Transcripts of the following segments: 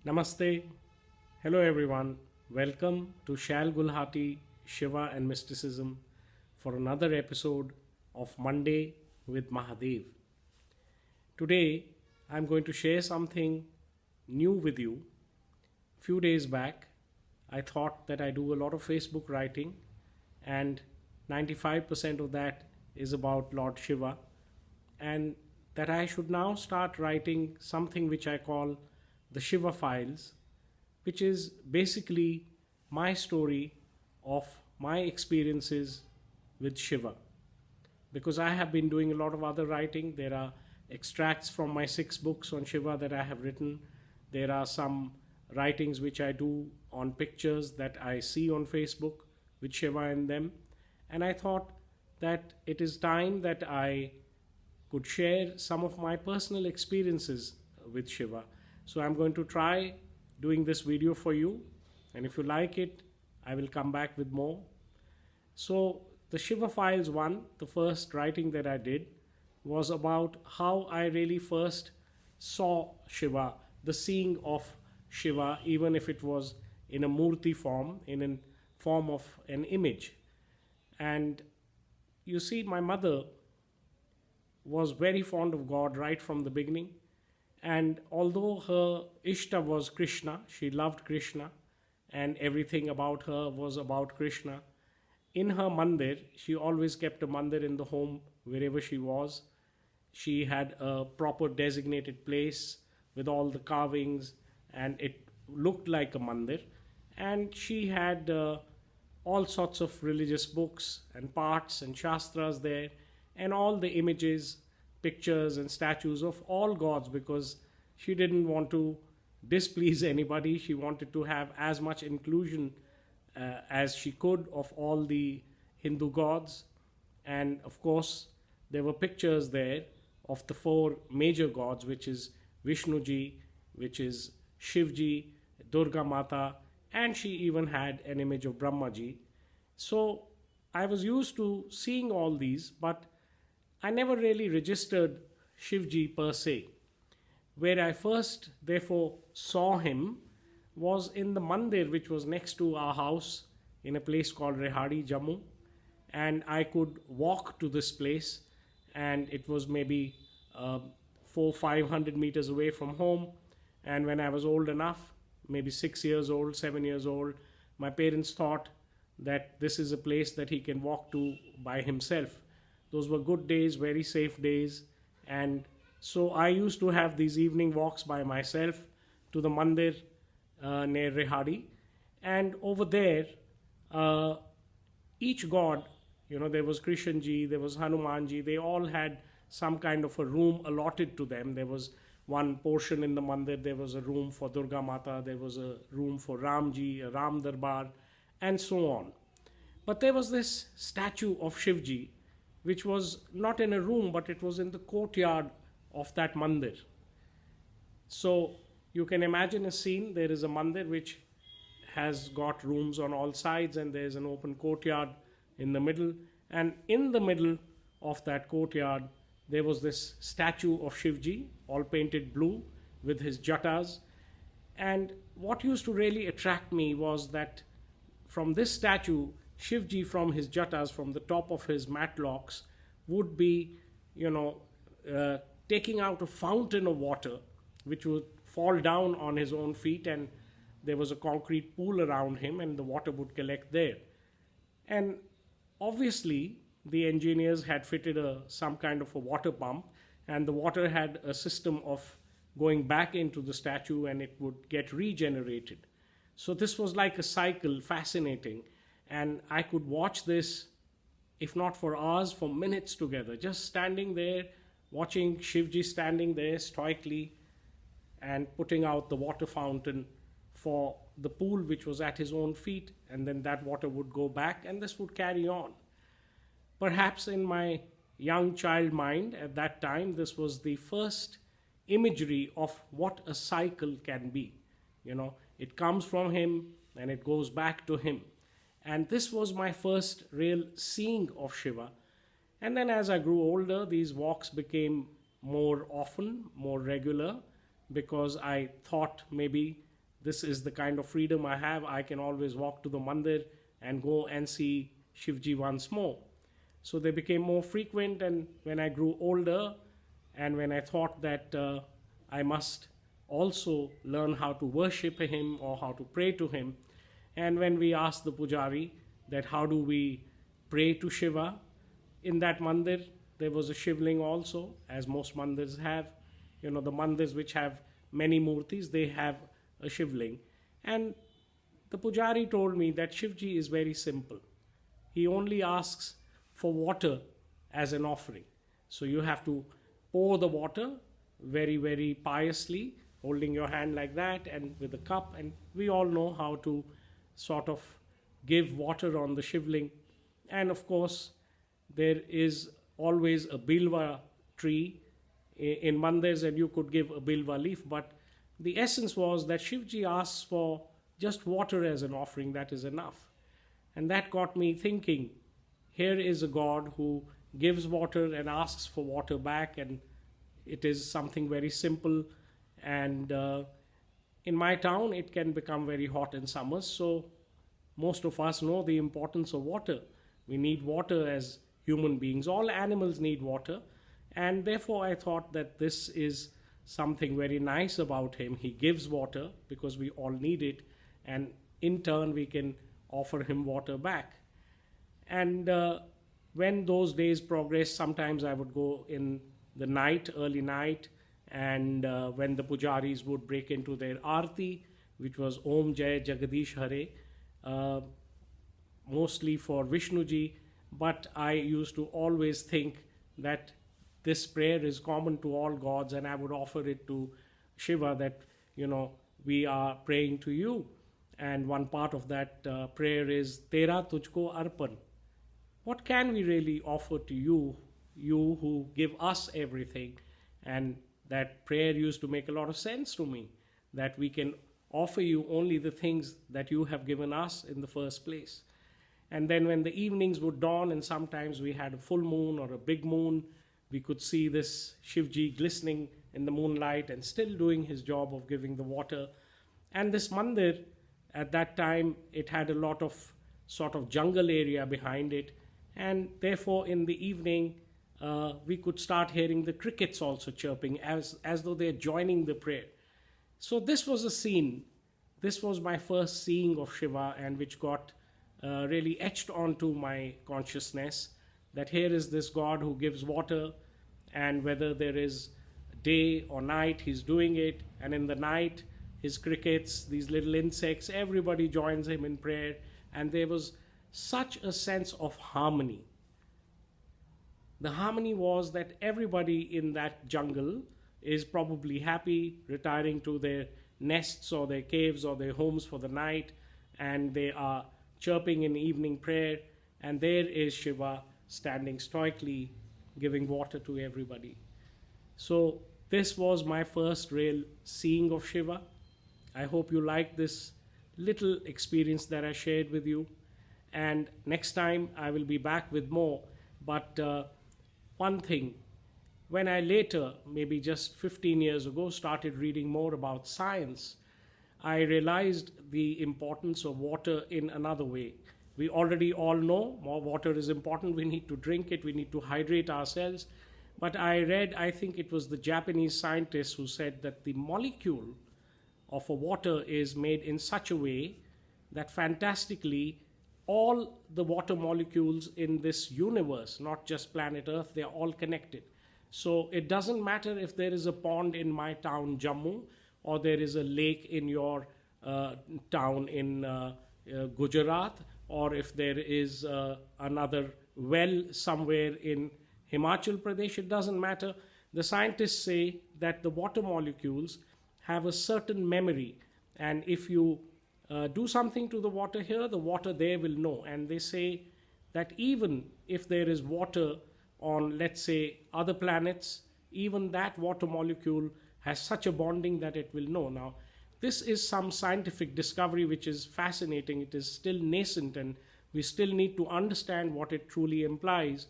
Namaste. Hello everyone. Welcome to Shail, Gulhati, Shiva and Mysticism for another episode of Monday with Mahadev. Today I'm going to share something new with you. Few days back I thought that I do a lot of Facebook writing and 95% of that is about Lord Shiva, and that I should now start writing something which I call the Shiva Files, which is basically my story of my experiences with Shiva. Because I have been doing a lot of other writing. There are extracts from my 6 books on Shiva that I have written. There are some writings which I do on pictures that I see on Facebook with Shiva in them. And I thought that it is time that I could share some of my personal experiences with Shiva. So I'm going to try doing this video for you, and if you like it, I will come back with more. So the Shiva Files 1, the first writing that I did, was about how I really first saw Shiva, the seeing of Shiva, even if it was in a murti form, in a form of an image. And you see, my mother was very fond of God right from the beginning. And although her Ishta was Krishna, she loved Krishna, and everything about her was about Krishna. In her mandir, she always kept a mandir in the home wherever she was. She had a proper designated place with all the carvings, and it looked like a mandir. And she had all sorts of religious books and parts and shastras there, and all the images, pictures and statues of all gods, because she didn't want to displease anybody. She wanted to have as much inclusion as she could of all the Hindu gods. And of course there were pictures there of the 4 major gods, which is Vishnuji, which is Shivji, Durga Mata, and she even had an image of Brahmaji. So I was used to seeing all these, but I never really registered Shivji per se. Where I first therefore saw him was in the mandir which was next to our house in a place called Rehadi, Jammu. And I could walk to this place, and it was maybe 400-500 meters away from home. And when I was old enough, maybe 6 years old, 7 years old, my parents thought that this is a place that he can walk to by himself. Those were good days, very safe days. And so I used to have these evening walks by myself to the mandir near Rehadi. And over there, each god, there was Krishnji, there was Hanumanji, they all had some kind of a room allotted to them. There was one portion in the mandir, there was a room for Durga Mata, there was a room for Ramji, a Ram Darbar, and so on. But there was this statue of Shivji, which was not in a room, but it was in the courtyard of that mandir. So you can imagine a scene. There is a mandir which has got rooms on all sides, and there's an open courtyard in the middle. And in the middle of that courtyard, there was this statue of Shivji, all painted blue with his jatas. And what used to really attract me was that from this statue, Shivji, from his jatas, from the top of his matlocks, would be, taking out a fountain of water, which would fall down on his own feet, and there was a concrete pool around him, and the water would collect there. And obviously, the engineers had fitted some kind of a water pump, and the water had a system of going back into the statue, and it would get regenerated. So this was like a cycle, fascinating. And I could watch this, if not for hours, for minutes together, just standing there, watching Shivji standing there stoically and putting out the water fountain for the pool which was at his own feet, and then that water would go back, and this would carry on. Perhaps in my young child mind at that time, this was the first imagery of what a cycle can be. It comes from him and it goes back to him. And this was my first real seeing of Shiva. And then as I grew older, these walks became more often, more regular, because I thought maybe this is the kind of freedom I have. I can always walk to the mandir and go and see Shivji once more. So they became more frequent, and when I grew older and when I thought that I must also learn how to worship him or how to pray to him, and when we asked the pujari that how do we pray to Shiva, in that mandir there was a shivling also, as most mandirs have. You know, the mandirs which have many murtis, they have a shivling. And the pujari told me that Shivji is very simple. He only asks for water as an offering. So you have to pour the water very, very piously, holding your hand like that and with a cup. And we all know how to sort of give water on the shivling. And of course, there is always a bilva tree in mandirs, and you could give a bilva leaf. But the essence was that Shivji asks for just water as an offering, that is enough. And that got me thinking, here is a God who gives water and asks for water back, and it is something very simple. And in my town, it can become very hot in summers, so most of us know the importance of water. We need water as human beings. All animals need water, and therefore I thought that this is something very nice about him. He gives water because we all need it, and in turn we can offer him water back. And when those days progressed, sometimes I would go in the night, early night, and when the pujaris would break into their arti, which was Om Jai Jagadish Hare, mostly for Vishnuji, but I used to always think that this prayer is common to all gods, and I would offer it to Shiva that, you know, we are praying to you. And one part of that prayer is Tera Tujhko Arpan. What can we really offer to you, you who give us everything? And that prayer used to make a lot of sense to me, that we can offer you only the things that you have given us in the first place. And then when the evenings would dawn, and sometimes we had a full moon or a big moon, we could see this Shivji glistening in the moonlight and still doing his job of giving the water. And this mandir, at that time, it had a lot of sort of jungle area behind it. And therefore, in the evening, we could start hearing the crickets also chirping as though they're joining the prayer. So this was a scene. This was my first seeing of Shiva, and which got really etched onto my consciousness, that here is this God who gives water, and whether there is day or night, he's doing it. And in the night, his crickets, these little insects, everybody joins him in prayer. And there was such a sense of harmony. The harmony was that everybody in that jungle is probably happy, retiring to their nests or their caves or their homes for the night, and they are chirping in evening prayer, and there is Shiva standing stoically giving water to everybody. So this was my first real seeing of Shiva. I hope you like this little experience that I shared with you, and next time I will be back with more. But one thing, when I later, maybe just 15 years ago, started reading more about science, I realized the importance of water in another way. We already all know more water is important. We need to drink it. We need to hydrate ourselves. But I read, I think it was the Japanese scientist who said that the molecule of a water is made in such a way that fantastically all the water molecules in this universe, not just planet Earth, they're all connected. So it doesn't matter if there is a pond in my town, Jammu, or there is a lake in your town in Gujarat, or if there is another well somewhere in Himachal Pradesh, it doesn't matter. The scientists say that the water molecules have a certain memory, and if you do something to the water here, the water there will know. And they say that even if there is water on, let's say, other planets, even that water molecule has such a bonding that it will know. Now, this is some scientific discovery which is fascinating. It is still nascent, and we still need to understand what it truly implies.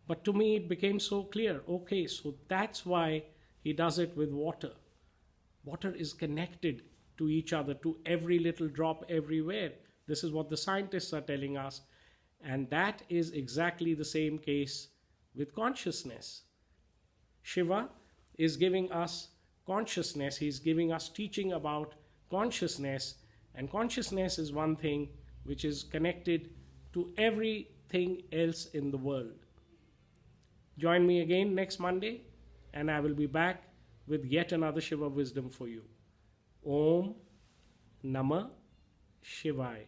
But to me, it became so clear. Okay, so that's why he does it with water. Water is connected to each other, to every little drop everywhere. This is what the scientists are telling us. And that is exactly the same case with consciousness. Shiva is giving us consciousness, he's giving us teaching about consciousness, and consciousness is one thing which is connected to everything else in the world. Join me again next Monday, and I will be back with yet another Shiva wisdom for you. Om Namah Shivaya.